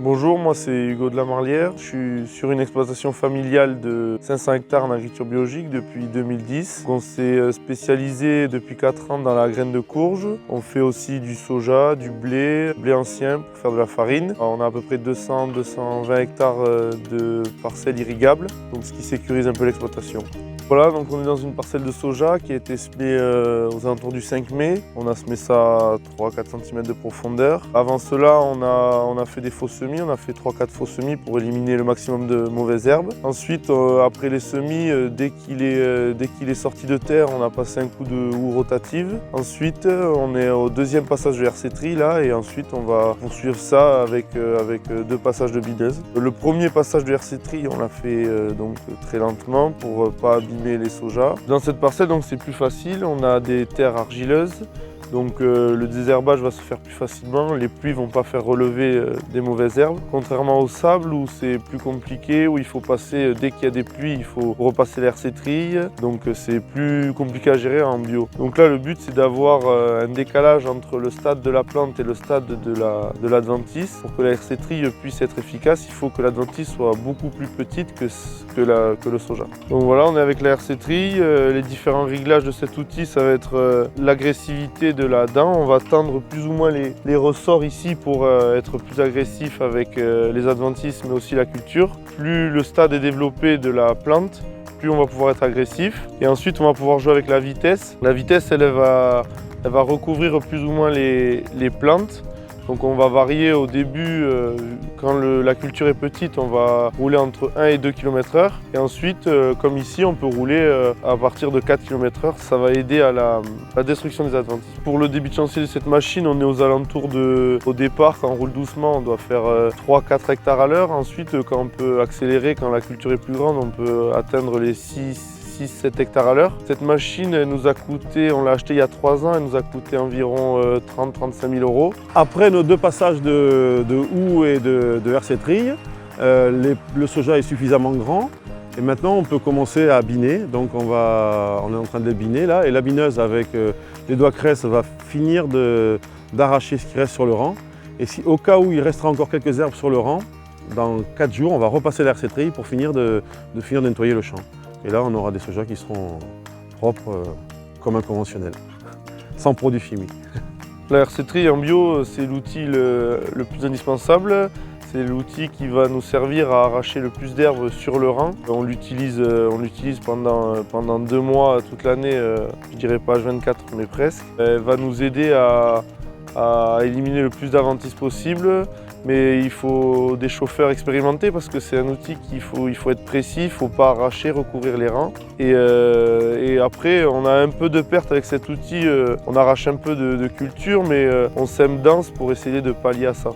Bonjour, moi c'est Hugo de la Marlière. Je suis sur une exploitation familiale de 500 hectares en agriculture biologique depuis 2010. On s'est spécialisé depuis 4 ans dans la graine de courge. On fait aussi du soja, du blé ancien pour faire de la farine. On a à peu près 200-220 hectares de parcelles irrigables, donc ce qui sécurise un peu l'exploitation. Voilà, donc on est dans une parcelle de soja qui a été semée aux alentours du 5 mai. On a semé ça à 3-4 cm de profondeur. Avant cela, on a fait des faux semis, on a fait 3-4 faux semis pour éliminer le maximum de mauvaises herbes. Ensuite, après les semis, dès qu'il est sorti de terre, on a passé un coup de houe rotative. Ensuite, on est au deuxième passage de RC Tri là, et ensuite on va poursuivre ça avec 2 passages de bideuse. Le premier passage de RC Tri, on l'a fait donc très lentement pour pas abîmer les sojas. Dans cette parcelle, donc c'est plus facile, on a des terres argileuses, donc le désherbage va se faire plus facilement, les pluies ne vont pas faire relever des mauvaises herbes. Contrairement au sable où c'est plus compliqué, où il faut passer, dès qu'il y a des pluies, il faut repasser l'RC Tri, donc c'est plus compliqué à gérer en bio. Donc là le but c'est d'avoir un décalage entre le stade de la plante et le stade de l'adventice. Pour que la RC Tri puisse être efficace, il faut que l'adventice soit beaucoup plus petite que le soja. Donc voilà, on est avec la RC Tri, les différents réglages de cet outil, ça va être l'agressivité de la dent. On va tendre plus ou moins les ressorts ici pour être plus agressif avec les adventices mais aussi la culture. Plus le stade est développé de la plante, plus on va pouvoir être agressif. Et ensuite on va pouvoir jouer avec la vitesse. La vitesse elle va recouvrir plus ou moins les plantes. Donc on va varier au début, quand la culture est petite, on va rouler entre 1 et 2 km/h. Et ensuite, comme ici, on peut rouler à partir de 4 km/h. Ça va aider à la destruction des adventices. Pour le débit de chantier de cette machine, on est aux alentours au départ, quand on roule doucement, on doit faire 3-4 hectares à l'heure. Ensuite, quand on peut accélérer, quand la culture est plus grande, on peut atteindre les 6-7 hectares à l'heure. Cette machine elle nous a coûté, on l'a achetée il y a 3 ans, elle nous a coûté environ 30-35 000 euros. Après nos 2 passages de houe et de RC Tri, le soja est suffisamment grand et maintenant on peut commencer à biner. Donc on est en train de le biner là, et la bineuse avec les doigts cresse va finir d'arracher ce qui reste sur le rang. Et si au cas où il restera encore quelques herbes sur le rang, dans 4 jours on va repasser la RC Tri pour finir de nettoyer le champ. Et là, on aura des sojas qui seront propres comme un conventionnel, sans produits chimiques. La RC Tri en bio, c'est l'outil le plus indispensable. C'est l'outil qui va nous servir à arracher le plus d'herbes sur le rang. On l'utilise pendant 2 mois toute l'année, je dirais pas H24, mais presque. Elle va nous aider à éliminer le plus d'adventices possible. Mais il faut des chauffeurs expérimentés parce que c'est un outil qu'il faut être précis, il ne faut pas arracher, recouvrir les rangs. Et après, on a un peu de perte avec cet outil, on arrache un peu de culture, mais on sème dense pour essayer de pallier à ça.